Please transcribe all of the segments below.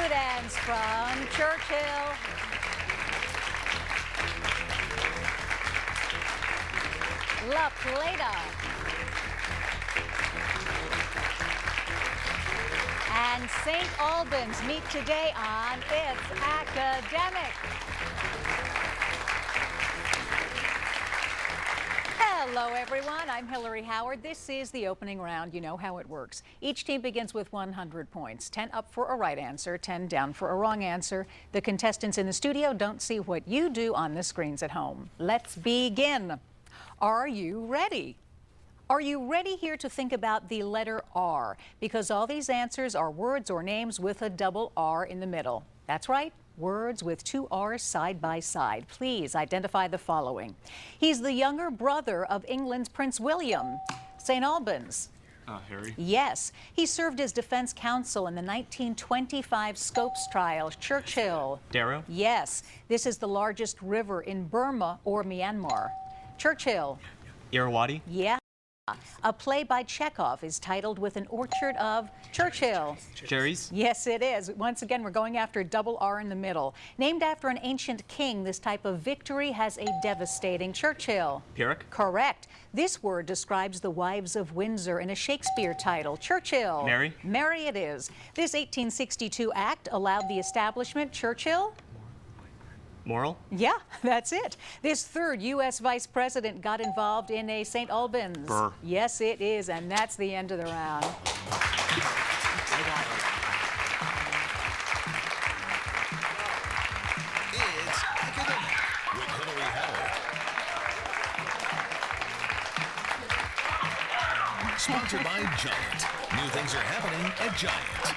students from Churchill. La Plata. And St. Albans meet today on It's Academic. Hello, everyone. I'm Hillary Howard. This is the opening round. You know how it works. Each team begins with 100 points, 10 up for a right answer, 10 down for a wrong answer. The contestants in the studio don't see what you do on the screens at home. Let's begin. Are you ready? Are you ready here to think about the letter R? Because all these answers are words or names with a double R in the middle. That's right. Words with two R's side by side. Please identify the following. He's the younger brother of England's Prince William. St. Albans. Harry. Yes. He served as defense counsel in the 1925 Scopes trial. Churchill. Darrow. Yes. This is the largest river in Burma or Myanmar. Churchill. Irrawaddy. Yeah. A play by Chekhov is titled With an Orchard of Churchill. Cherries. Yes, it is. Once again, we're going after a double R in the middle. Named after an ancient king, this type of victory has a devastating Churchill. Pyrrhic. Correct. This word describes the wives of Windsor in a Shakespeare title. Churchill. Mary. Mary it is. This 1862 act allowed the establishment. Churchill. Moral. Yeah, that's it. This third U.S. vice president got involved in a St. Albans. Burr. Yes, it is, and that's the end of the round. It's Academic with Hillary Howard. Sponsored by Giant. New things are happening at Giant.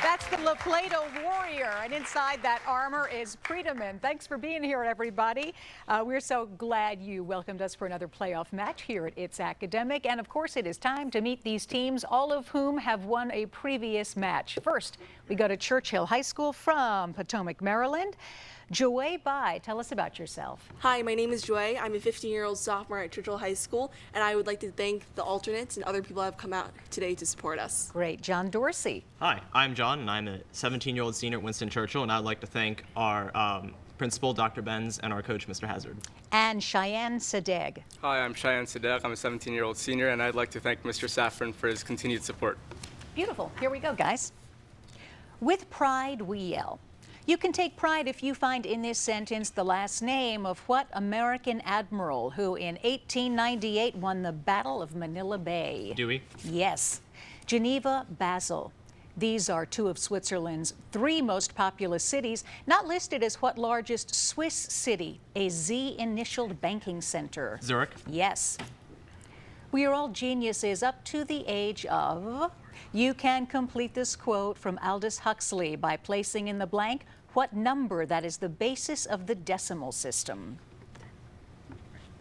That's the La Plata Warrior, and inside that armor is Priedemann. Thanks for being here, everybody. We're so glad you welcomed us for another playoff match here at It's Academic. And of course, it is time to meet these teams, all of whom have won a previous match. First, we go to Churchill High School from Potomac, Maryland. Joy Bai, tell us about yourself. Hi, my name is Joy. I'm a 15-year-old sophomore at Churchill High School, and I would like to thank the alternates and other people who have come out today to support us. Great. John Dorsey. Hi, I'm John, and I'm a 17-year-old senior at Winston Churchill, and I'd like to thank our principal, Dr. Benz, and our coach, Mr. Hazard. And Cheyenne Sadeg. Hi, I'm Cheyenne Sadek. I'm a 17-year-old senior, and I'd like to thank Mr. Safran for his continued support. Beautiful. Here we go, guys. With pride, we yell. You can take pride if you find in this sentence the last name of what American admiral who in 1898 won the Battle of Manila Bay? Dewey. Yes. Geneva, Basel. These are two of Switzerland's three most populous cities, not listed as what largest Swiss city, a Z-initialed banking center? Zurich. Yes. We are all geniuses up to the age of... You can complete this quote from Aldous Huxley by placing in the blank what number that is the basis of the decimal system.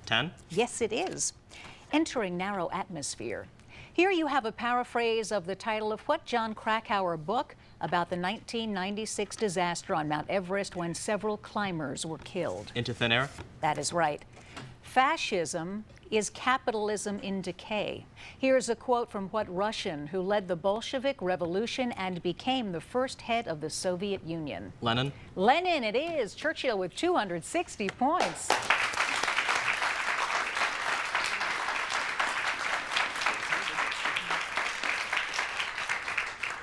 10. Yes, it is. Entering narrow atmosphere. Here you have a paraphrase of the title of what John Krakauer book about the 1996 disaster on Mount Everest when several climbers were killed. Into Thin Air. That is right. Fascism is capitalism in decay. Here's a quote from what Russian who led the Bolshevik Revolution and became the first head of the Soviet Union? Lenin. Lenin it is. Churchill with 260 points.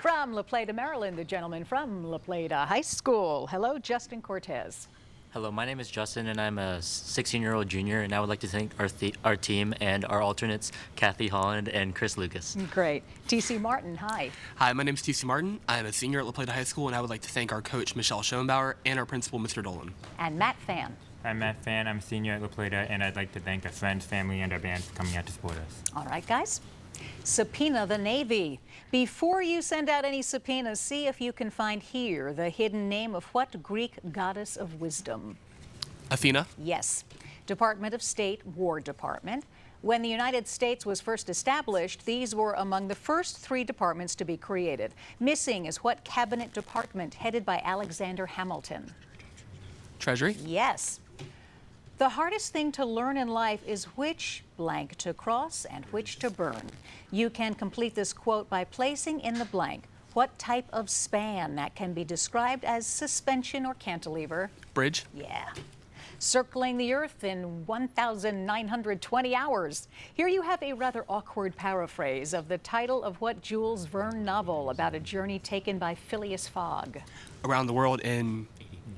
From La Plata, Maryland, the gentleman from La Plata High School. Hello, Justin Cortez. Hello, my name is Justin, and I'm a 16-year-old junior, and I would like to thank our team and our alternates, Kathy Holland and Chris Lucas. Great. T.C. Martin, hi. Hi, my name is T.C. Martin. I'm a senior at La Plata High School, and I would like to thank our coach, Michelle Schoenbauer, and our principal, Mr. Dolan. And Matt Fan. I'm Matt Fan. I'm a senior at La Plata, and I'd like to thank our friends, family, and our band for coming out to support us. All right, guys. Subpoena the Navy. Before you send out any subpoenas, see if you can find here the hidden name of what Greek goddess of wisdom? Athena? Yes. Department of State, War Department. When the United States was first established, these were among the first three departments to be created. Missing is what cabinet department headed by Alexander Hamilton? Treasury? Yes. The hardest thing to learn in life is which blank to cross and which to burn. You can complete this quote by placing in the blank what type of span that can be described as suspension or cantilever? Bridge. Yeah. Circling the Earth in 1,920 hours. Here you have a rather awkward paraphrase of the title of what Jules Verne novel about a journey taken by Phileas Fogg? Around the world in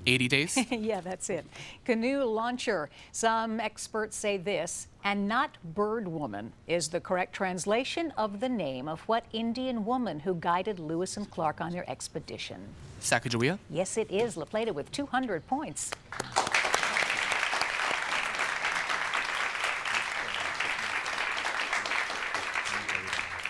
80 days. Yeah, that's it. Canoe launcher. Some experts say this, and not bird woman, is the correct translation of the name of what Indian woman who guided Lewis and Clark on their expedition? Sacagawea. Yes, it is. La Plata with 200 points.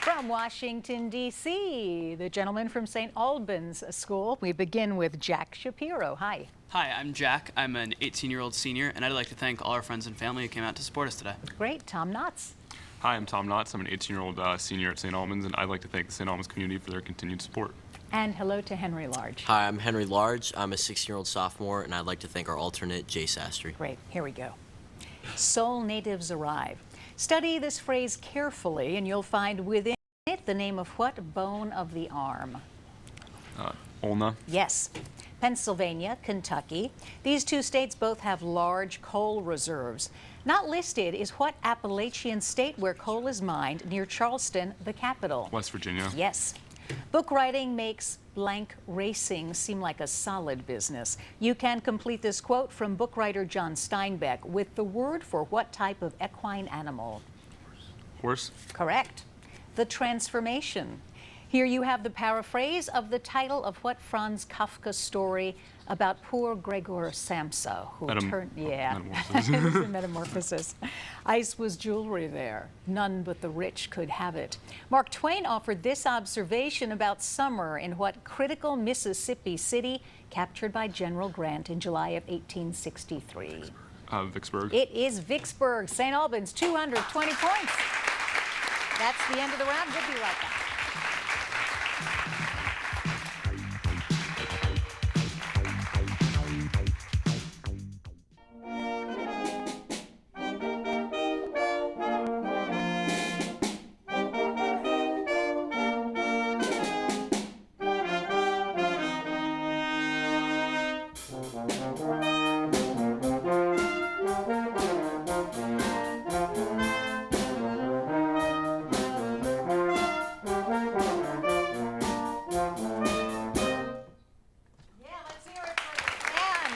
From Washington, D.C., the gentleman from St. Albans School. We begin with Jack Shapiro. Hi. Hi, I'm Jack. I'm an 18-year-old senior, and I'd like to thank all our friends and family who came out to support us today. Great. Tom Knotts. Hi, I'm Tom Knotts. I'm an 18-year-old senior at St. Albans, and I'd like to thank the St. Albans community for their continued support. And hello to Henry Large. Hi, I'm Henry Large. I'm a 16-year-old sophomore, and I'd like to thank our alternate, Jay Sastry. Great. Here we go. Seoul natives arrive. Study this phrase carefully, and you'll find within it the name of what bone of the arm? Ulna. Yes. Pennsylvania, Kentucky. These two states both have large coal reserves. Not listed is what Appalachian state where coal is mined near Charleston, the capital? West Virginia. Yes. Book writing makes blank racing seem like a solid business. You can complete this quote from book writer John Steinbeck with the word for what type of equine animal? Horse. Correct. The Transformation. Here you have the paraphrase of the title of what Franz Kafka story about poor Gregor Samsa, who turned, Metamorphosis. it was a metamorphosis. Ice was jewelry there. None but the rich could have it. Mark Twain offered this observation about summer in what critical Mississippi city captured by General Grant in July of 1863? Vicksburg. It is Vicksburg. St. Albans, 220 points. That's the end of the round. We'll be right back.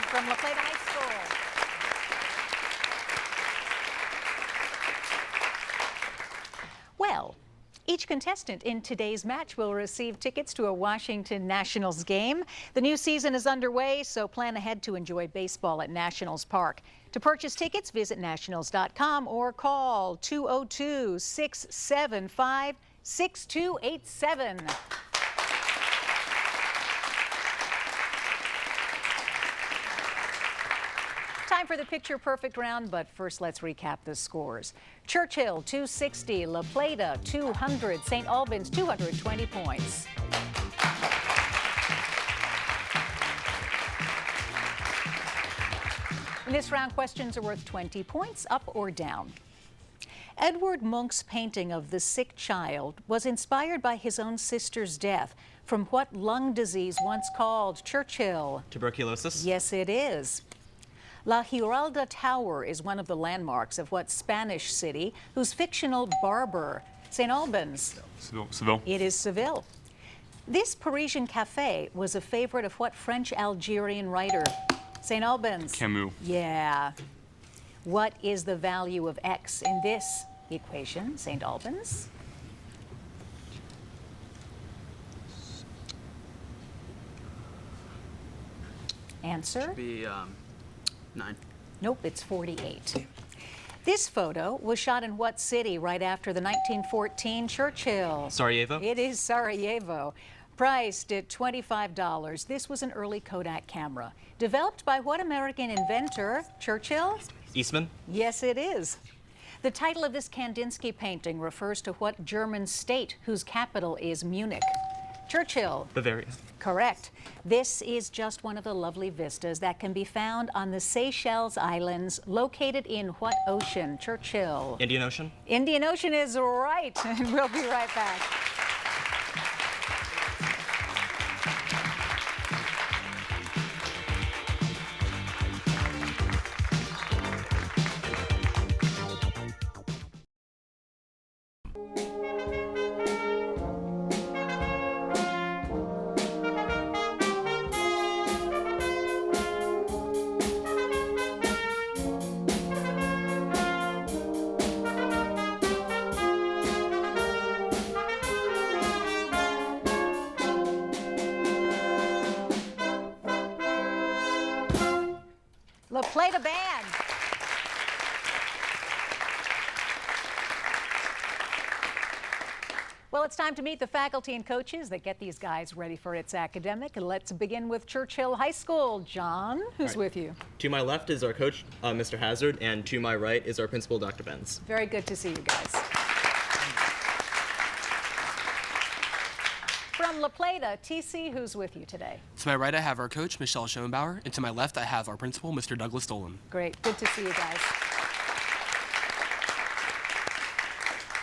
From La Plata High School. Well, each contestant in today's match will receive tickets to a Washington Nationals game. The new season is underway, so plan ahead to enjoy baseball at Nationals Park. To purchase tickets, visit nationals.com or call 202-675-6287. Time for the picture perfect round, but first let's recap the scores. Churchill 260, La Plata 200, St. Albans 220 points. In this round, questions are worth 20 points, up or down. Edward Munch's painting of the sick child was inspired by his own sister's death from what lung disease once called Churchill? Tuberculosis. Yes, it is. La Giralda Tower is one of the landmarks of what Spanish city whose fictional barber? St. Albans. Seville. It is Seville. This Parisian cafe was a favorite of what French-Algerian writer? St. Albans. Camus. Yeah. What is the value of x in this equation, St. Albans? Answer? Should be 9. Nope, it's 48. This photo was shot in what city right after the 1914 Churchill? Sarajevo. It is Sarajevo. Priced at $25, this was an early Kodak camera. Developed by what American inventor? Churchill? Eastman. Yes, it is. The title of this Kandinsky painting refers to what German state whose capital is Munich? Churchill. Bavaria. Correct. This is just one of the lovely vistas that can be found on the Seychelles Islands, located in what ocean? Churchill. Indian Ocean. Indian Ocean is right. We'll be right back. La Plata Band. Well, it's time to meet the faculty and coaches that get these guys ready for its academic. And let's begin with Churchill High School. John, who's with you? To my left is our coach, Mr. Hazard, and to my right is our principal, Dr. Benz. Very good to see you guys. From La Plata, TC, who's with you today? To my right, I have our coach, Michelle Schoenbauer, and to my left, I have our principal, Mr. Douglas Dolan. Great, good to see you guys.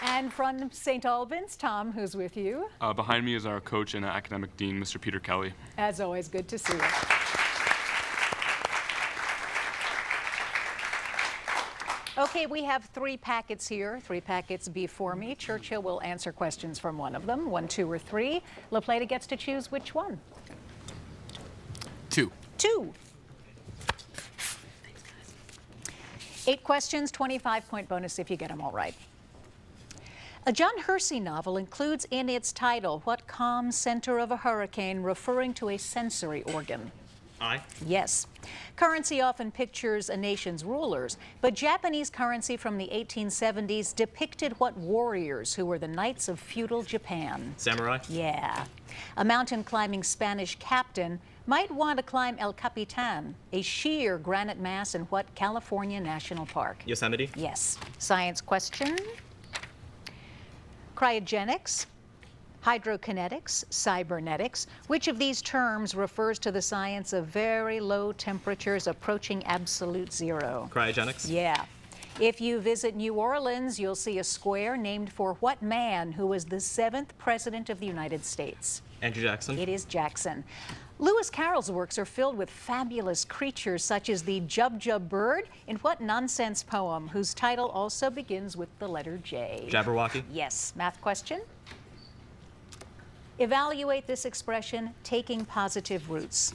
And from St. Albans, Tom, who's with you? Behind me is our coach and academic dean, Mr. Peter Kelly. As always, good to see you. Okay, we have 3 packets here, 3 packets before me. Churchill will answer questions from one of them, 1, 2, or 3. La Plata gets to choose which one. 2. 2. 8 questions, 25-point bonus if you get them all right. A John Hersey novel includes in its title what calm center of a hurricane referring to a sensory organ? I. Yes. Currency often pictures a nation's rulers, but Japanese currency from the 1870s depicted what warriors who were the knights of feudal Japan? Samurai. Yeah. A mountain climbing Spanish captain might want to climb El Capitan, a sheer granite mass in what California National Park? Yosemite. Yes. Science question. Cryogenics, hydrokinetics, cybernetics. Which of these terms refers to the science of very low temperatures approaching absolute zero? Cryogenics. Yeah. If you visit New Orleans, you'll see a square named for what man who was the 7th president of the United States? Andrew Jackson. It is Jackson. Lewis Carroll's works are filled with fabulous creatures such as the Jub Jub bird in what nonsense poem whose title also begins with the letter J? Jabberwocky. Yes. Math question. Evaluate this expression, taking positive roots.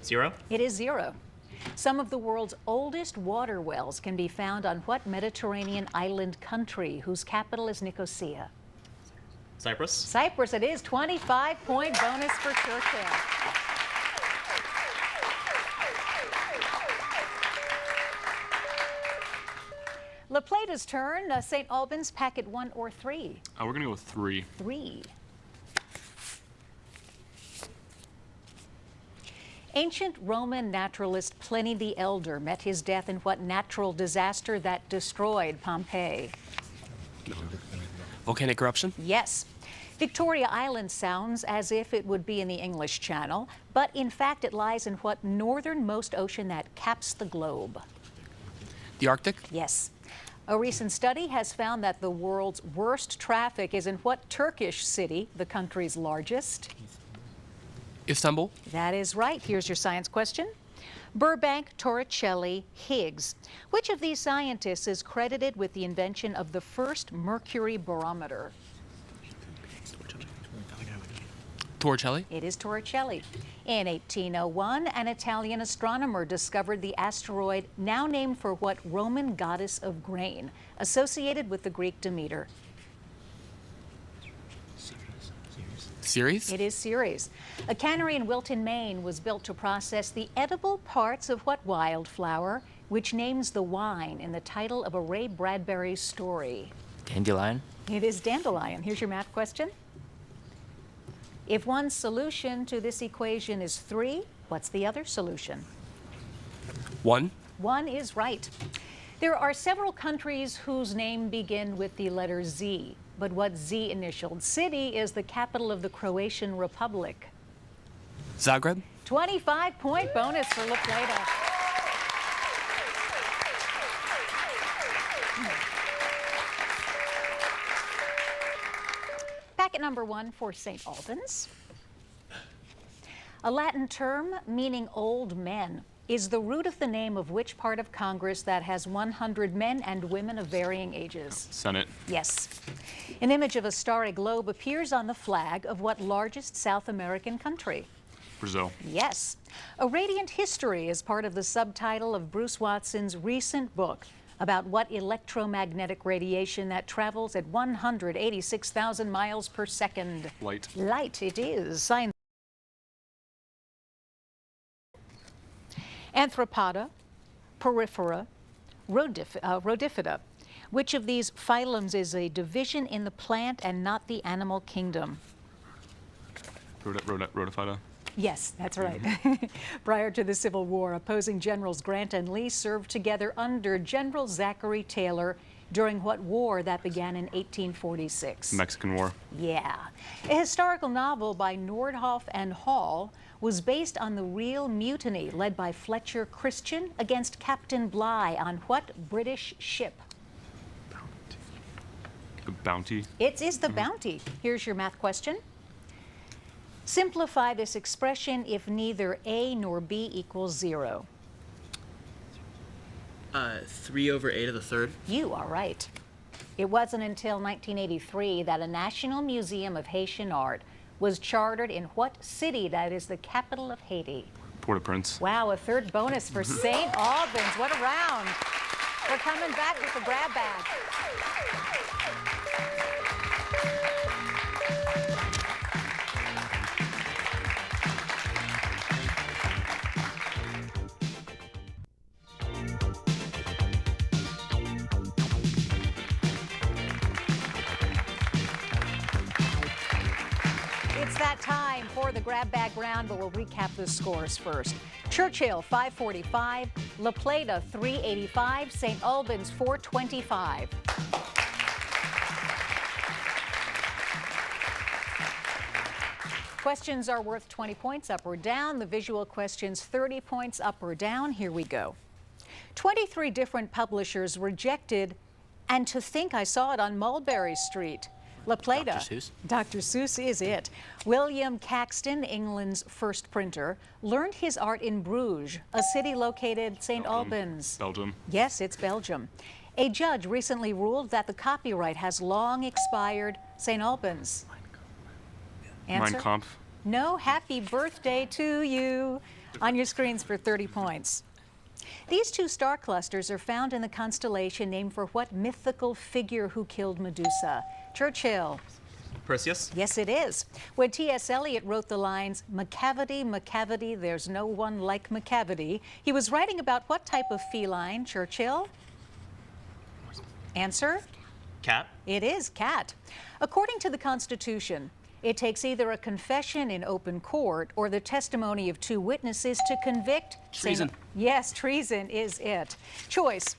0. It is 0. Some of the world's oldest water wells can be found on what Mediterranean island country whose capital is Nicosia? Cyprus. Cyprus it is. 25-point bonus for Churchill. La Plata's turn. St. Albans, packet 1 or 3? We're going to go with 3. 3. Ancient Roman naturalist Pliny the Elder met his death in what natural disaster that destroyed Pompeii? Volcanic eruption? Yes. Victoria Island sounds as if it would be in the English Channel, but in fact it lies in what northernmost ocean that caps the globe? The Arctic? Yes. A recent study has found that the world's worst traffic is in what Turkish city, the country's largest? Istanbul? That is right. Here's your science question. Burbank, Torricelli, Higgs. Which of these scientists is credited with the invention of the first mercury barometer? Torricelli? It is Torricelli. In 1801, an Italian astronomer discovered the asteroid now named for what Roman goddess of grain, associated with the Greek Demeter? Ceres? It is Ceres. A cannery in Wilton, Maine was built to process the edible parts of what wildflower, which names the wine in the title of a Ray Bradbury story? Dandelion? It is dandelion. Here's your math question. If one solution to this equation is 3, what's the other solution? 1. 1 is right. There are several countries whose name begin with the letter Z, but what Z-initialed city is the capital of the Croatian Republic? Zagreb? 25-point bonus for La Plata. Packet number 1 for St. Albans. A Latin term meaning old men is the root of the name of which part of Congress that has 100 men and women of varying ages? Senate. Yes. An image of a starry globe appears on the flag of what largest South American country? Brazil. Yes. A Radiant History is part of the subtitle of Bruce Watson's recent book about what electromagnetic radiation that travels at 186,000 miles per second. Light. Light, it is. Science. Arthropoda, Porifera, Rhodiphyta. Which of these phylums is a division in the plant and not the animal kingdom? Rhodophyta. Yes, that's right. Prior to the Civil War, opposing Generals Grant and Lee served together under General Zachary Taylor during what war that began in 1846? Mexican War. Yeah. A historical novel by Nordhoff and Hall was based on the real mutiny led by Fletcher Christian against Captain Bligh on what British ship? The Bounty. It is the Bounty. Here's your math question. Simplify this expression if neither A nor B equals 0. 3/8 to the third. You are right. It wasn't until 1983 that a National Museum of Haitian Art was chartered in what city that is the capital of Haiti? Port-au-Prince. Wow, a third bonus for St. Albans. What a round. We're coming back with a grab bag. It's that time for the grab bag round, but we'll recap the scores first. Churchill, 545, La Plata, 385, St. Albans, 425. Questions are worth 20 points up or down. The visual questions, 30 points up or down. Here we go. 23 different publishers rejected, and to think I saw it on Mulberry Street. La Plata. Dr. Seuss? Dr. Seuss is it. William Caxton, England's first printer, learned his art in Bruges, a city located St. Albans. Belgium. Yes, it's Belgium. A judge recently ruled that the copyright has long expired. St. Albans. Answer? Mein Kampf. No, happy birthday to you. On your screens for 30 points. These two star clusters are found in the constellation named for what mythical figure who killed Medusa? Churchill. Perseus. Yes, it is. When T.S. Eliot wrote the lines, "Macavity, Macavity, there's no one like Macavity," he was writing about what type of feline, Churchill? Answer? Cat. It is cat. According to the Constitution, it takes either a confession in open court or the testimony of two witnesses to convict. Treason. Yes, treason is it. Choice.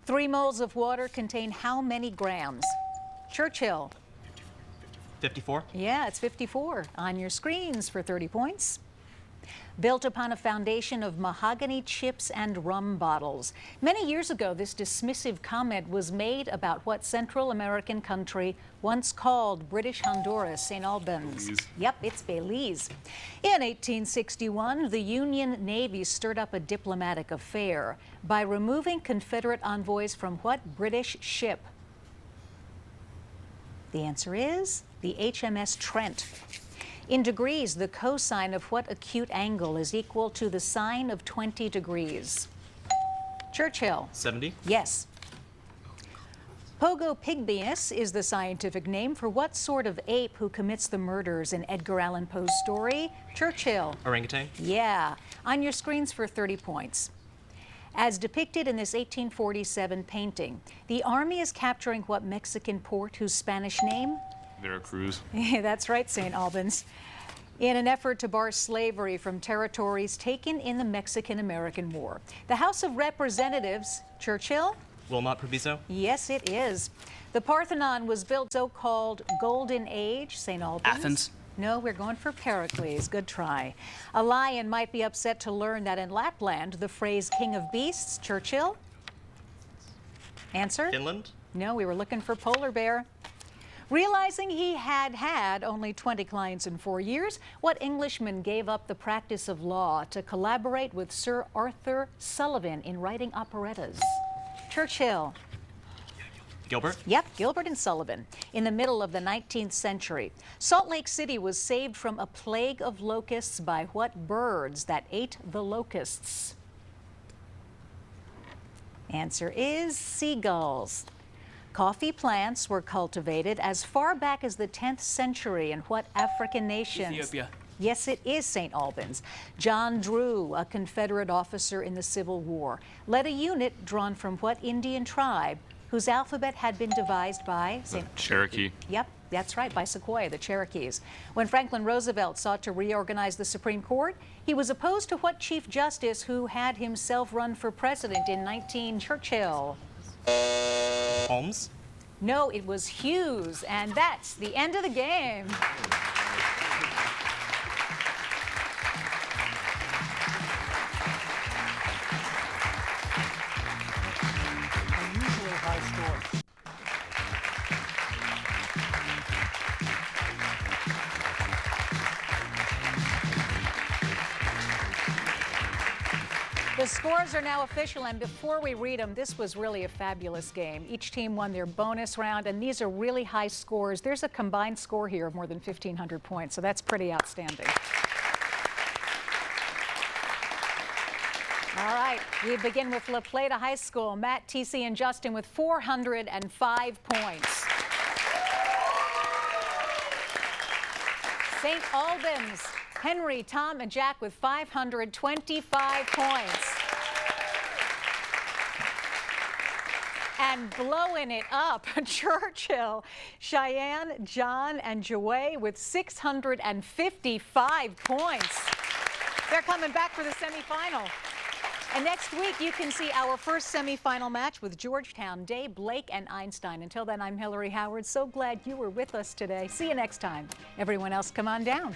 3 moles of water contain how many grams? Churchill. 54. Yeah, it's 54. On your screens for 30 points. Built upon a foundation of mahogany chips and rum bottles. Many years ago, this dismissive comment was made about what Central American country once called British Honduras, St. Albans. Belize. Yep, it's Belize. In 1861, the Union Navy stirred up a diplomatic affair by removing Confederate envoys from what British ship? The answer is the HMS Trent. In degrees, the cosine of what acute angle is equal to the sine of 20 degrees? Churchill. 70. Yes. Pogo pygmaeus is the scientific name for what sort of ape who commits the murders in Edgar Allan Poe's story? Churchill. Orangutan. Yeah. On your screens for 30 points. As depicted in this 1847 painting, the army is capturing what Mexican port whose Spanish name? Veracruz. That's right, St. Albans. In an effort to bar slavery from territories taken in the Mexican-American War. The House of Representatives, Churchill? Wilmot Proviso. Yes, it is. The Parthenon was built so-called Golden Age, St. Albans. Athens. No, we're going for Pericles. Good try. A lion might be upset to learn that in Lapland, the phrase king of beasts, Churchill? Answer? Finland. No, we were looking for polar bear. Realizing he had only 20 clients in 4 years, what Englishman gave up the practice of law to collaborate with Sir Arthur Sullivan in writing operettas? Churchill. Gilbert? Yep, Gilbert and Sullivan. In the middle of the 19th century, Salt Lake City was saved from a plague of locusts by what birds that ate the locusts? Answer is seagulls. Coffee plants were cultivated as far back as the 10th century in what African nations? Ethiopia. Yes, it is St. Albans. John Drew, a Confederate officer in the Civil War, led a unit drawn from what Indian tribe whose alphabet had been devised by Cherokee. Yep, that's right, by Sequoia, the Cherokees. When Franklin Roosevelt sought to reorganize the Supreme Court, he was opposed to what Chief Justice who had himself run for president in Churchill? Holmes? No, it was Hughes, and that's the end of the game. Unusually high score. The scores are now official, and before we read them, this was really a fabulous game. Each team won their bonus round, and these are really high scores. There's a combined score here of more than 1,500 points, so that's pretty outstanding. All right, we begin with La Plata High School. Matt, TC, and Justin with 405 points. St. Albans, Henry, Tom, and Jack with 525 points. And blowing it up, Churchill, Cheyenne, John, and Joey with 655 points. They're coming back for the semifinal. And next week, you can see our first semifinal match with Georgetown, Day, Blake, and Einstein. Until then, I'm Hillary Howard. So glad you were with us today. See you next time. Everyone else, come on down.